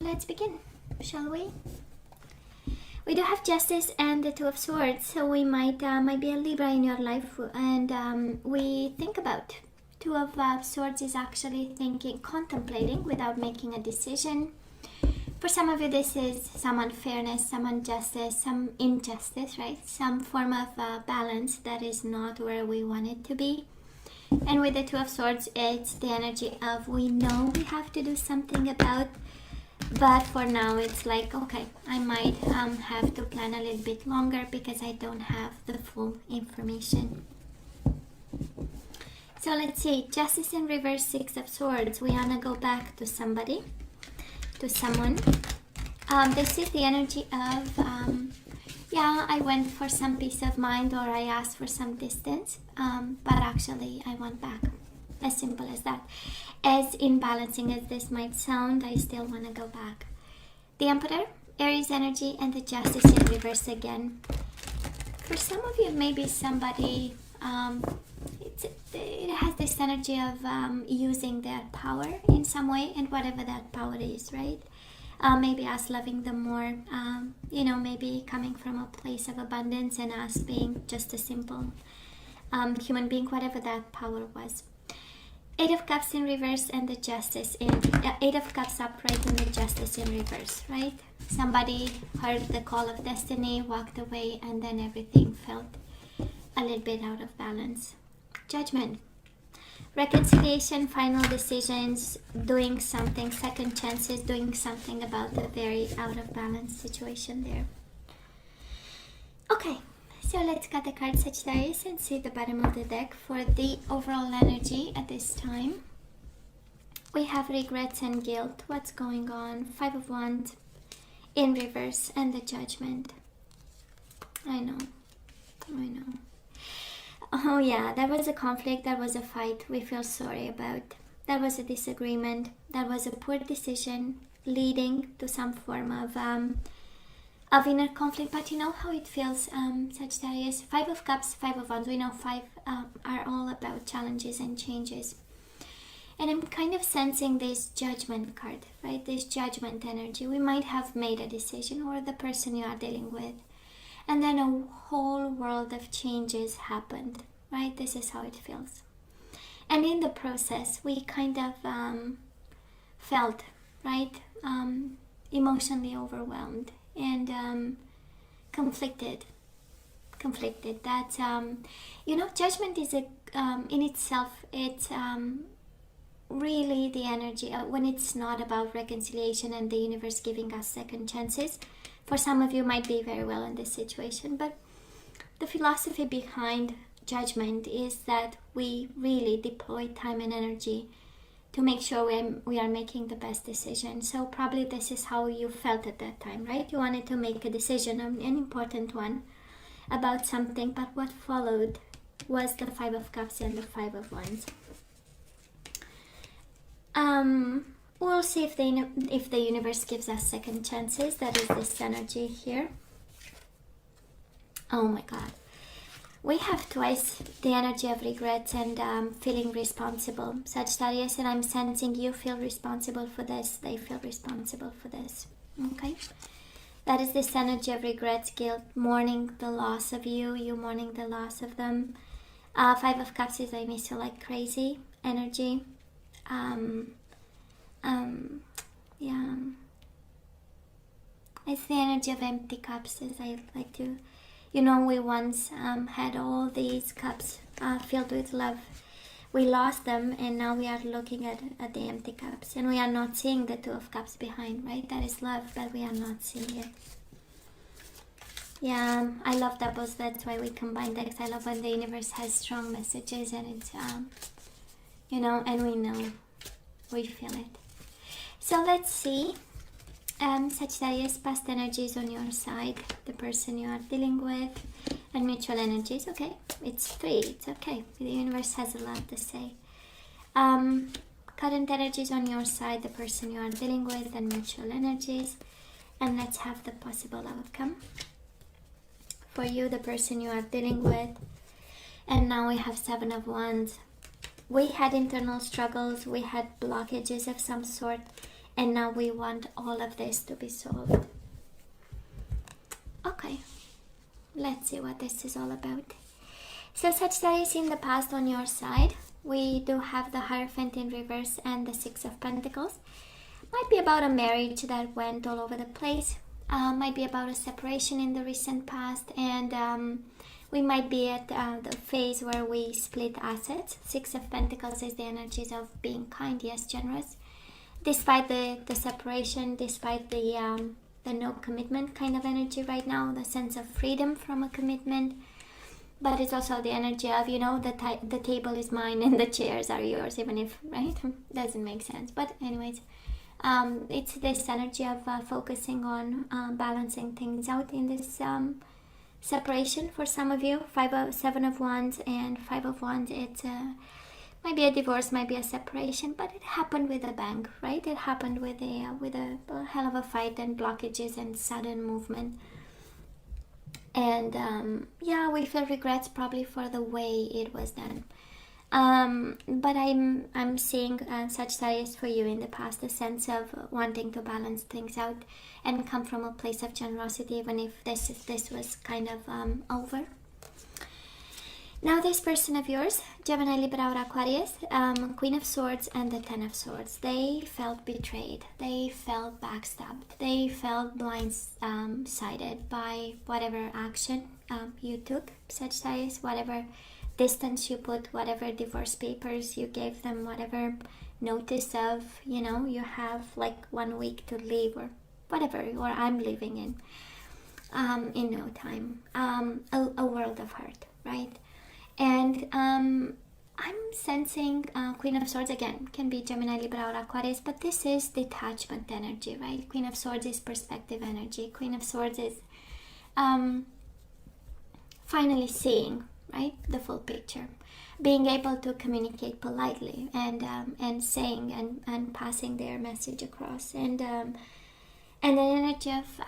let's begin, shall we? We do have Justice and the Two of Swords, so we might be a Libra in your life, and we think about Two of Swords is actually thinking, contemplating without making a decision. For some of you, this is some unfairness, some injustice, some injustice, right? Some form of balance that is not where we want it to be. And with the Two of Swords, it's the energy of we know we have to do something about, but for now it's like, okay, I might have to plan a little bit longer because I don't have the full information. So let's see, Justice in reverse, Six of Swords. We want to go back to somebody, to someone. This is the energy of, yeah, I went for some peace of mind, or I asked for some distance, but actually I want back. As simple as that. As imbalancing as this might sound, I still want to go back. The Emperor, Aries energy, and the Justice in reverse again. For some of you, maybe somebody, it has this energy of using their power in some way, and whatever that power is, right? Maybe us loving them more, maybe coming from a place of abundance and us being just a simple human being, whatever that power was. Eight of Cups in reverse and the Justice in Eight of Cups upright and the Justice in reverse, right? Somebody heard the call of destiny, walked away, and then everything felt a little bit out of balance. Judgment, reconciliation, final decisions, doing something, second chances, doing something about the very out of balance situation there. Okay. So let's cut the card Sagittarius and see the bottom of the deck for the overall energy at this time. We have regrets and guilt. What's going on? Five of Wands in reverse and the Judgment. I know. Oh yeah, there was a conflict, there was a fight we feel sorry about. There was a disagreement, there was a poor decision leading to some form of inner conflict, but you know how it feels, Sagittarius. Five of Cups, Five of Wands. We know five are all about challenges and changes. And I'm kind of sensing this Judgment card, right? This Judgment energy. We might have made a decision, or the person you are dealing with, and then a whole world of changes happened, right? This is how it feels. And in the process, we kind of felt, right, emotionally overwhelmed and conflicted. That Judgment is in itself, it's really the energy when it's not about reconciliation and the universe giving us second chances. For some of you might be very well in this situation, but the philosophy behind Judgment is that we really deploy time and energy to make sure we are making the best decision. So probably this is how you felt at that time, right? You wanted to make a decision, an important one, about something, but what followed was the Five of Cups and the Five of Wands. We'll see if the universe gives us second chances. That is this energy here. Oh my God. We have twice the energy of regrets and feeling responsible, Sagittarius, and I'm sensing you feel responsible for this. They feel responsible for this. Okay? That is this energy of regrets, guilt, mourning the loss of you mourning the loss of them. Five of Cups is I miss you like crazy energy. Yeah. It's the energy of empty cups, as I like to. We once had all these cups filled with love. We lost them, and now we are looking at the empty cups, and we are not seeing the Two of Cups behind, right? That is love, but we are not seeing it. Yeah, I love doubles. That's why we combine decks. I love when the universe has strong messages, and it's and we know, we feel it. So let's see. Sagittarius, past energies on your side, the person you are dealing with, and mutual energies. Okay, it's three. It's okay. The universe has a lot to say. Current energies on your side, the person you are dealing with, and mutual energies. And let's have the possible outcome for you, the person you are dealing with. And now we have Seven of Wands. We had internal struggles. We had blockages of some sort. and now we want all of this to be solved. Okay, let's see what this is all about. So Sagittarius, in the past on your side, we do have the Hierophant in reverse and the Six of Pentacles. Might be about a marriage that went all over the place. Might be about a separation in the recent past, and we might be at the phase where we split assets. Six of Pentacles is the energies of being kind, yes, generous. Despite the separation, despite the no commitment kind of energy right now, the sense of freedom from a commitment. But it's also the energy of, you know, the table is mine and the chairs are yours, even if, right? Doesn't make sense. But anyways, it's this energy of focusing on balancing things out in this separation for some of you. Seven of Wands and Five of Wands. It's might be a divorce, might be a separation, but it happened with a bang, right? It happened with a hell of a fight and blockages and sudden movement. And yeah, we feel regrets probably for the way it was done. But I'm seeing Sagittarius for you in the past, a sense of wanting to balance things out and come from a place of generosity, even if this was kind of over. Now this person of yours, Gemini, Libra, or Aquarius, Queen of Swords and the Ten of Swords, they felt betrayed, they felt backstabbed, they felt blindsided by whatever action you took, Sagittarius, whatever distance you put, whatever divorce papers you gave them, whatever notice of, you know, you have like 1 week to leave or whatever, or I'm leaving in no time, a world of hurt, right? And I'm sensing Queen of Swords, again, can be Gemini, Libra, or Aquarius, but this is detachment energy, right? Queen of Swords is perspective energy. Queen of Swords is finally seeing, right, the full picture, being able to communicate politely and saying and passing their message across, and an energy of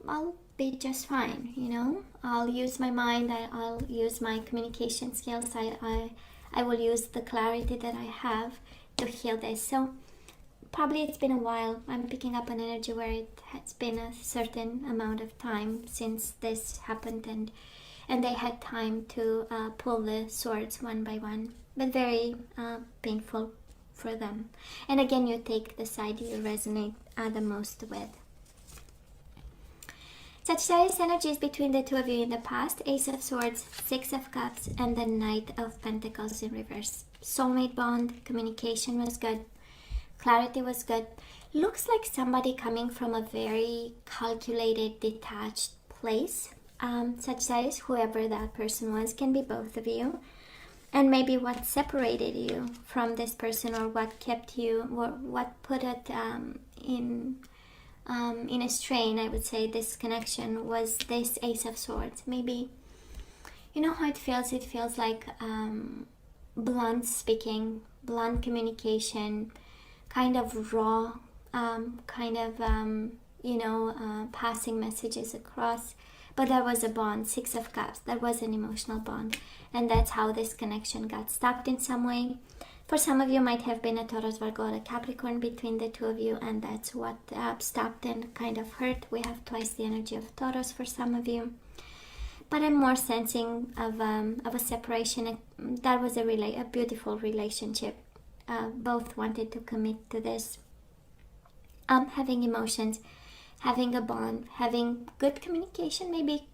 I'll be just fine, you know. I'll use my mind, I'll use my communication skills, I will use the clarity that I have to heal this. So probably it's been a while. I'm picking up an energy where it has been a certain amount of time since this happened, and they had time to pull the swords one by one, but very painful for them. And again, you take the side you resonate the most with. Sagittarius energies between the two of you in the past, Ace of Swords, Six of Cups, and the Knight of Pentacles in reverse. Soulmate bond, communication was good, clarity was good. Looks like somebody coming from a very calculated, detached place. Sagittarius, whoever that person was, can be both of you. And maybe what separated you from this person, or what kept you, or what put it in a strain, I would say, this connection, was this Ace of Swords. Maybe, you know how it feels? It feels like blunt speaking, blunt communication, kind of raw, passing messages across. But there was a bond, Six of Cups, there was an emotional bond. And that's how this connection got stopped in some way. For some of you, might have been a Taurus, Virgo, or a Capricorn between the two of you, and that's what stopped and kind of hurt. We have twice the energy of Taurus for some of you. But I'm more sensing of a separation. That was a beautiful relationship. Both wanted to commit to this. Having emotions, having a bond, having good communication, maybe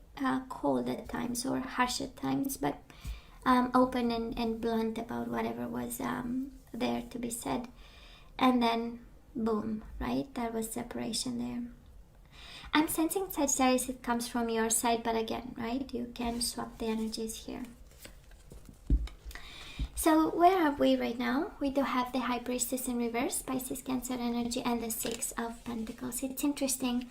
cold at times or harsh at times, but open and blunt about whatever was there to be said. And then boom, right? There was separation there. I'm sensing, Sagittarius, it comes from your side, but again, right, you can swap the energies here. So where are we right now? We do have the High Priestess in reverse, Pisces, Cancer energy, and the Six of Pentacles. It's interesting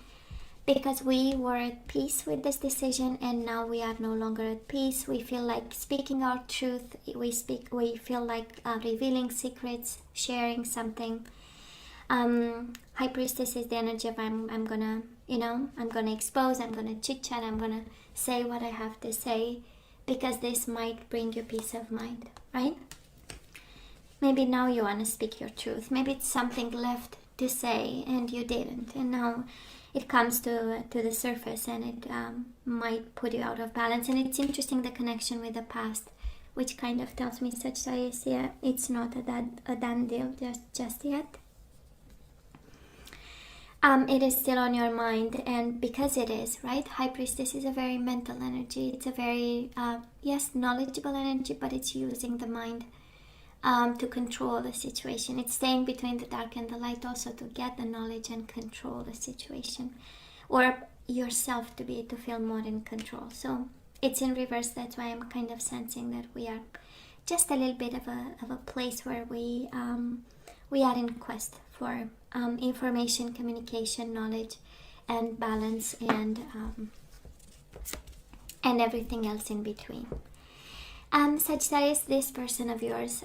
because we were at peace with this decision, and now we are no longer at peace. We feel like speaking our truth. We feel like revealing secrets, sharing something. High Priestess is the energy of I'm gonna expose, I'm gonna chit chat, I'm gonna say what I have to say, because this might bring you peace of mind, right? Maybe now you want to speak your truth. Maybe it's something left to say and you didn't, and now it comes to the surface, and it might put you out of balance. And it's interesting, the connection with the past, which kind of tells me, Sagittarius, yeah, it's not a done deal just yet. It is still on your mind, and because it is, right? High Priestess is a very mental energy. It's a very, yes, knowledgeable energy, but it's using the mind to control the situation. It's staying between the dark and the light also to get the knowledge and control the situation, or yourself to feel more in control. So it's in reverse. That's why I'm kind of sensing that we are just a little bit of a place where we are in quest for information, communication, knowledge, and balance, and everything else in between. Sagittarius, this person of yours,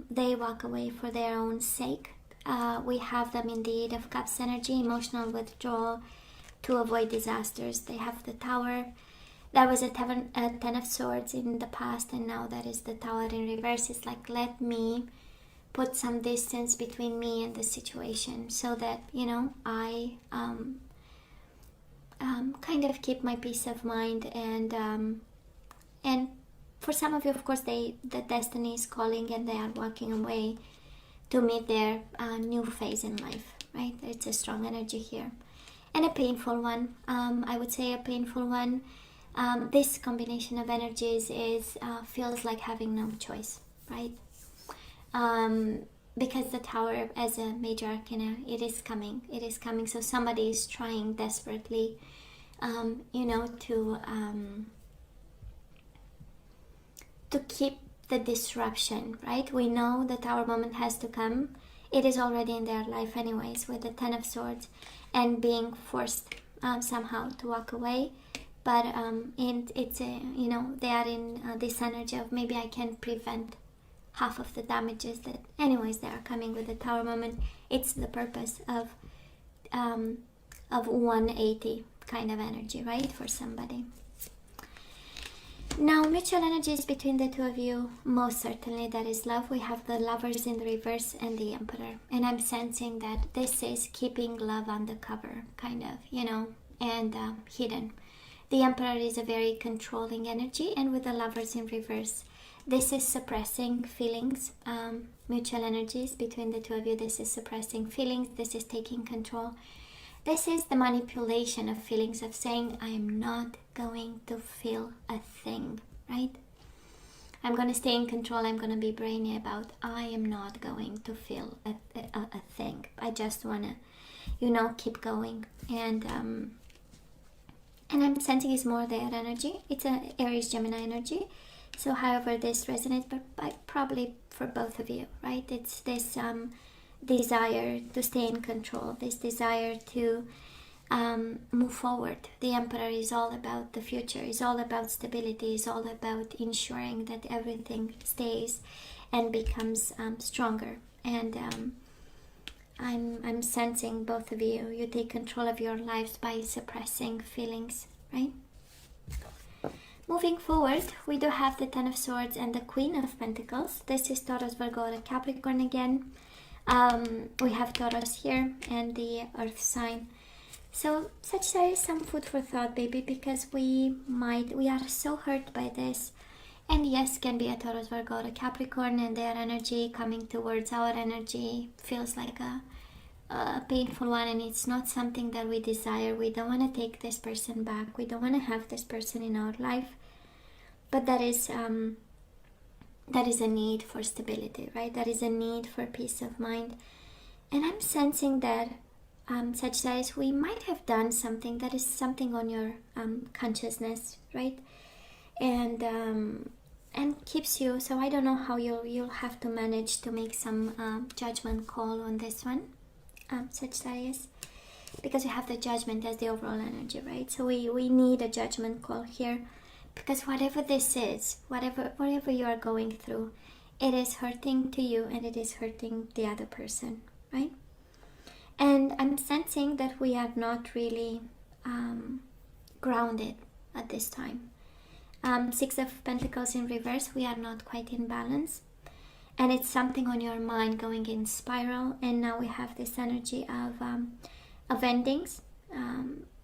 they walk away for their own sake. We have them in the Eight of Cups energy, emotional withdrawal to avoid disasters. They have the Tower. There was a Ten of Swords in the past, and now that is the Tower in reverse. It's like, let me put some distance between me and the situation, so that, you know, I kind of keep my peace of mind. And for some of you, of course, the destiny is calling, and they are walking away to meet their new phase in life, right? It's a strong energy here, and a painful one. I would say a painful one. This combination of energies feels like having no choice, right? Because the Tower, as a major arcana, it is coming. So somebody is trying desperately, to keep the disruption, right? We know the Tower moment has to come. It is already in their life anyways, with the Ten of Swords, and being forced somehow to walk away. But it's they are in this energy of, maybe I can prevent half of the damages that anyways they are coming with the Tower moment. It's the purpose of 180 kind of energy, right, for somebody. Now, mutual energies between the two of you, most certainly that is love. We have the Lovers in the reverse and the Emperor, and I'm sensing that this is keeping love undercover, kind of, and hidden. The Emperor is a very controlling energy, and with the Lovers in reverse, this is suppressing feelings. Mutual energies between the two of you, this is suppressing feelings, this is taking control. This is the manipulation of feelings, of saying, I am not going to feel a thing, right? I'm going to stay in control. I'm going to be brainy about, I am not going to feel a thing. I just want to, keep going. And I'm sensing it's more their energy. It's an Aries Gemini energy. So however this resonates, but probably for both of you, right? It's this desire to stay in control, this desire to move forward. The Emperor is all about the future, is all about stability, is all about ensuring that everything stays and becomes stronger. And I'm sensing both of you, you take control of your lives by suppressing feelings, right? Moving forward, we do have the Ten of Swords and the Queen of Pentacles. This is Taurus, Virgo, and Capricorn again. We have Taurus here and the Earth sign. So Sagittarius, some food for thought, baby, because we are so hurt by this. And yes, can be a Taurus, Virgo, or Capricorn, and their energy coming towards our energy feels like a painful one, and it's not something that we desire. We don't want to take this person back. We don't want to have this person in our life. But that is a need for stability, right? That is a need for peace of mind. And I'm sensing that, Sagittarius, we might have done something that is something on your consciousness, right? And keeps you, so I don't know how you'll have to manage to make some judgment call on this one, Sagittarius, because you have the Judgment as the overall energy, right? So we need a judgment call here, because whatever this is, whatever you are going through, it is hurting to you and it is hurting the other person, right? And I'm sensing that we are not really grounded at this time. Six of Pentacles in reverse, we are not quite in balance. and it's something on your mind going in spiral. And now we have this energy of endings,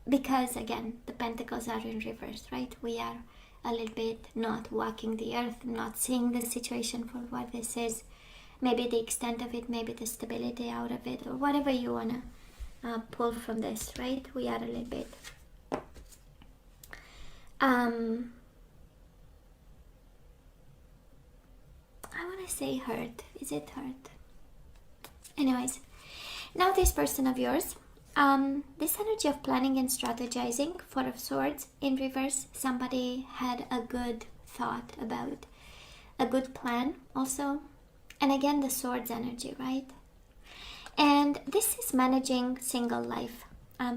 because again the pentacles are in reverse, right? We are a little bit not walking the earth, not seeing the situation for what this is, maybe the extent of it, maybe the stability out of it, or whatever you want to pull from this, right? We are a little bit I want to say hurt. Is it hurt? Anyways, now this person of yours, this energy of planning and strategizing, Four of Swords in reverse. Somebody had a good thought about a good plan also. And again, the Swords energy, right? And this is managing single life.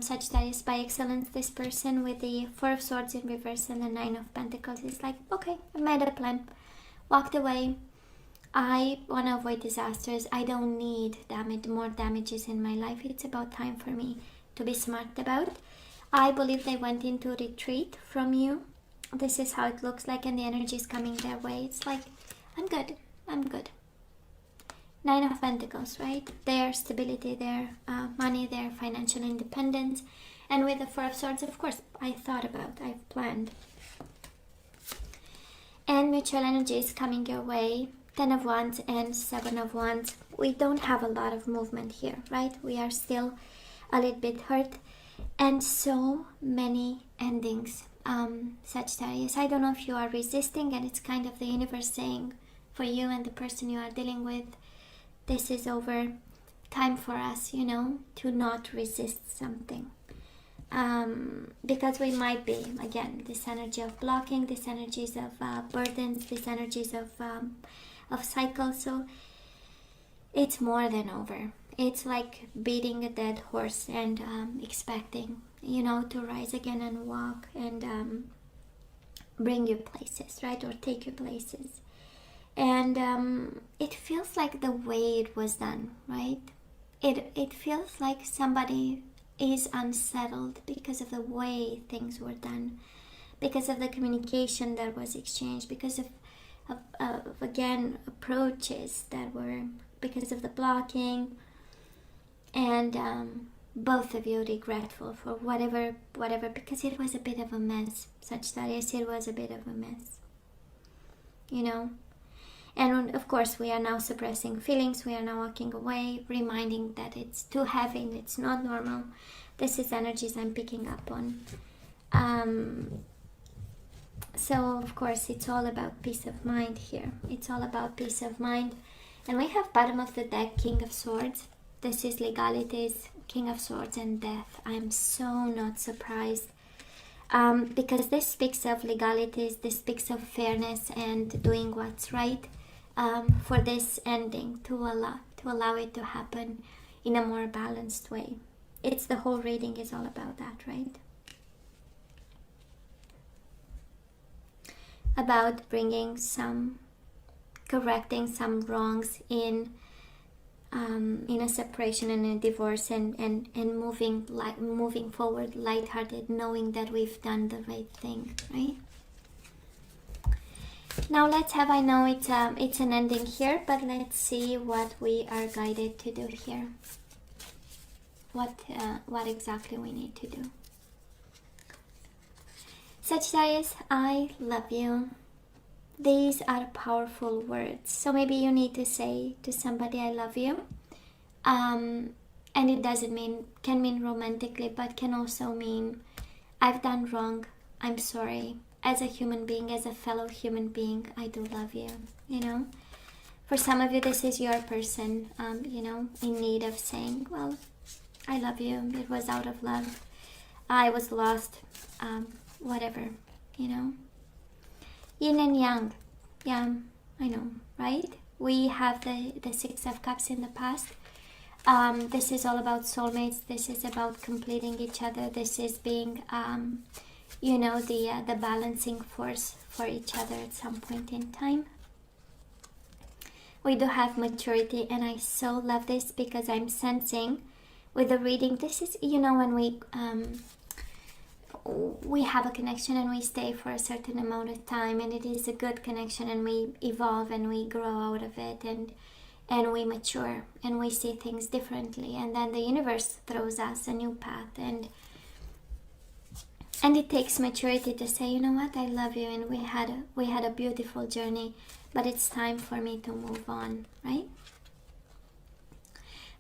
Sagittarius by excellence. This person with the Four of Swords in reverse and the Nine of Pentacles is like, okay, I made a plan, walked away. I want to avoid disasters. I don't need more damages in my life. It's about time for me to be smart about. I believe they went into retreat from you. This is how it looks like, and the energy is coming their way. It's like, I'm good. I'm good. Nine of Pentacles, right? Their stability, their money, their financial independence. And with the Four of Swords, of course, I've planned. And mutual energy is coming your way. 10 of Wands and 7 of Wands. We don't have a lot of movement here, right? We are still a little bit hurt. And so many endings. Sagittarius, I don't know if you are resisting, and it's kind of the universe saying for you and the person you are dealing with, this is over. Time for us, to not resist something. Because we might be, again, this energy of blocking, this energies of burdens, this energies of cycles. So it's more than over. It's like beating a dead horse and expecting, to rise again and walk and bring you places, right? Or take you places. And it feels like the way it was done, right? It feels like somebody is unsettled because of the way things were done, because of the communication that was exchanged, because of again, approaches that were, because of the blocking, and both of you regretful for whatever, because it was a bit of a mess. Sagittarius, it was a bit of a mess, And of course, we are now suppressing feelings. We are now walking away, reminding that it's too heavy and it's not normal. This is energies I'm picking up on. So, of course, it's all about peace of mind here. It's all about peace of mind. And we have bottom of the deck, King of Swords. This is legalities, King of Swords and death. I'm so not surprised. Because this speaks of legalities, this speaks of fairness and doing what's right. For this ending to allow it to happen in a more balanced way. It's the whole reading is all about that, right? About correcting some wrongs in a separation and a divorce, and moving forward lighthearted, knowing that we've done the right thing, right? Now let's have, I know it's an ending here, but let's see what we are guided to do here. What exactly we need to do. Sagittarius, I love you. These are powerful words. So maybe you need to say to somebody, I love you. And it can mean romantically, but can also mean, I've done wrong. I'm sorry. As a human being, as a fellow human being, I do love you, For some of you, this is your person, in need of saying, well, I love you. It was out of love. I was lost. Whatever, Yin and Yang. Yeah, I know, right? We have the Six of Cups in the past. This is all about soulmates. This is about completing each other. This is being, the balancing force for each other at some point in time. We do have maturity, and I so love this because I'm sensing with the reading, this is, when we we have a connection and we stay for a certain amount of time, and it is a good connection, and we evolve and we grow out of it, and we mature and we see things differently, and then the universe throws us a new path, and it takes maturity to say, you know what, I love you, and we had a beautiful journey, but it's time for me to move on, right?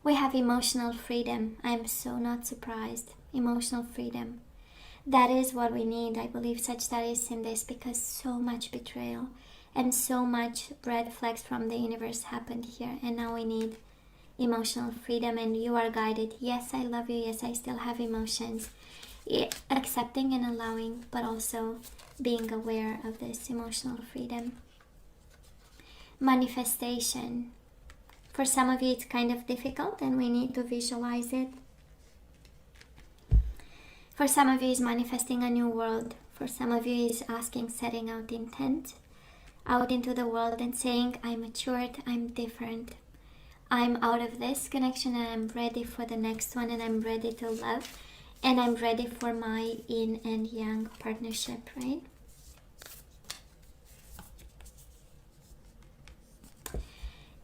We have emotional freedom. I'm so not surprised. Emotional freedom. That is what we need. I believe Sagittarius in this, because so much betrayal and so much red flags from the universe happened here, and now we need emotional freedom, and you are guided. Yes, I love you. Yes, I still have emotions. Accepting and allowing, but also being aware of this emotional freedom. Manifestation. For some of you it's kind of difficult, and we need to visualize it. For some of you is manifesting a new world. For some of you is asking, setting out intent out into the world and saying, I'm matured, I'm different, I'm out of this connection, and I'm ready for the next one, and I'm ready to love, and I'm ready for my yin and yang partnership, right?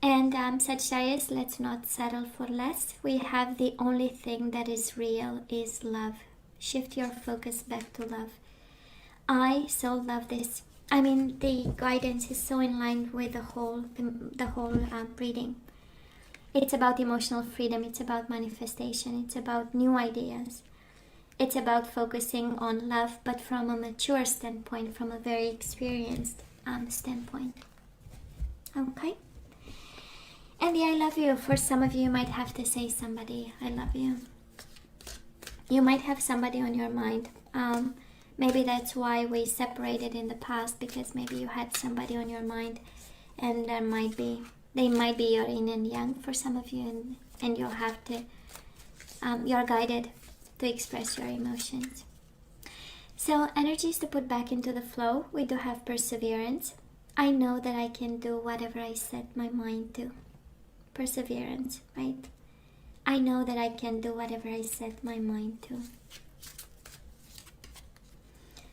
And Sagittarius, let's not settle for less. We have the only thing that is real is love. Shift your focus back to love. I so love this. I mean, the guidance is so in line with the whole reading. It's about emotional freedom. It's about manifestation. It's about new ideas. It's about focusing on love, but from a mature standpoint, from a very experienced standpoint. Okay? And the I love you, for some of you might have to say somebody, I love you. You might have somebody on your mind. Maybe that's why we separated in the past, because maybe you had somebody on your mind, and they might be your yin and yang for some of you, and you'll have to, you're guided to express your emotions. So energies to put back into the flow. We do have perseverance. I know that I can do whatever I set my mind to. Perseverance, right? I know that I can do whatever I set my mind to.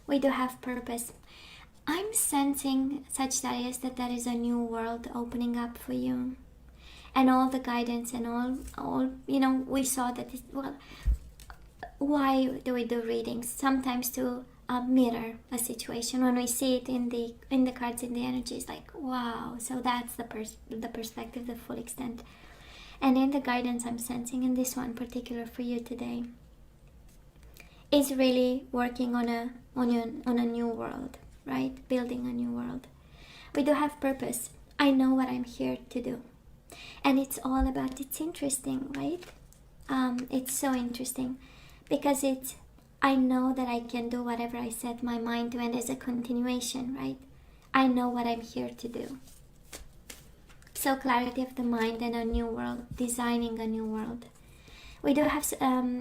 We do have purpose. I'm sensing, Sagittarius, that there is a new world opening up for you. And all the guidance and all we saw that, why do we do readings? Sometimes to mirror a situation. When we see it in the cards, in the energies, like, wow. So that's the perspective, the full extent. And in the guidance I'm sensing, in this one particular for you today, is really working on a new world, right? Building a new world. We do have purpose. I know what I'm here to do. And it's all about, it's interesting, right? It's so interesting, because I know that I can do whatever I set my mind to, and there's a continuation, right? I know what I'm here to do. So clarity of the mind and a new world, designing a new world. We do have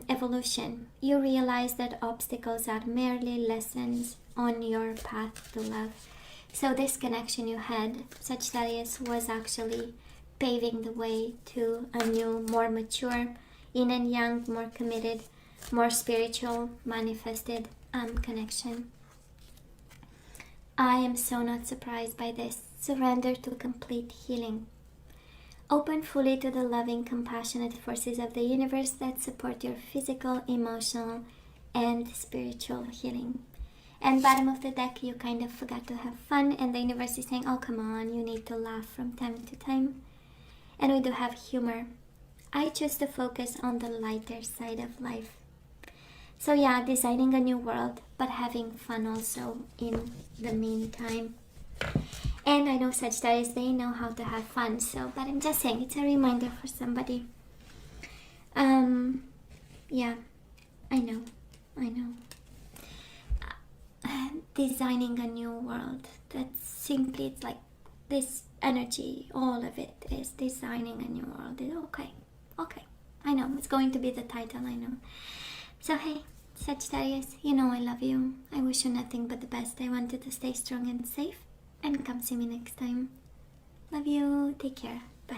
evolution. You realize that obstacles are merely lessons on your path to love. So this connection you had, Sagittarius, was actually paving the way to a new, more mature, yin and yang, more committed, more spiritual, manifested connection. I am so not surprised by this. Surrender to complete healing. Open fully to the loving, compassionate forces of the universe that support your physical, emotional, and spiritual healing. And bottom of the deck, you kind of forgot to have fun, and the universe is saying, oh, come on, you need to laugh from time to time. And we do have humor. I choose to focus on the lighter side of life. So yeah, designing a new world, but having fun also in the meantime. And I know Sagittarius, they know how to have fun, so, but I'm just saying, it's a reminder for somebody. Yeah, I know. Designing a new world, that's simply, it's like this energy, all of it is designing a new world. Okay, I know, it's going to be the title, I know. So hey, Sagittarius, you know I love you. I wish you nothing but the best. I want you to stay strong and safe, and come see me next time. Love you, take care, bye.